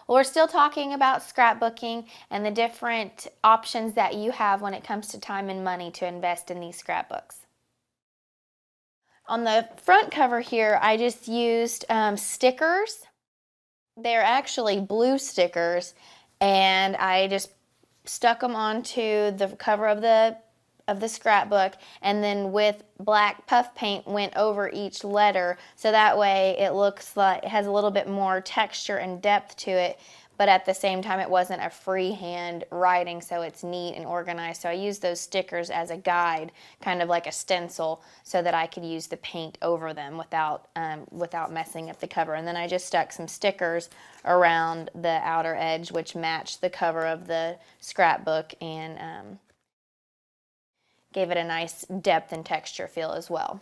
Well, we're still talking about scrapbooking and the different options that you have when it comes to time and money to invest in these scrapbooks. On the front cover here, I just used stickers. They're actually blue stickers, and I just stuck them onto the cover of the scrapbook, and then with black puff paint went over each letter, so that way it looks like it has a little bit more texture and depth to it, but at the same time it wasn't a freehand writing, so it's neat and organized. So I used those stickers as a guide, kind of like a stencil, so that I could use the paint over them without messing up the cover. And then I just stuck some stickers around the outer edge, which matched the cover of the scrapbook, and gave it a nice depth and texture feel as well.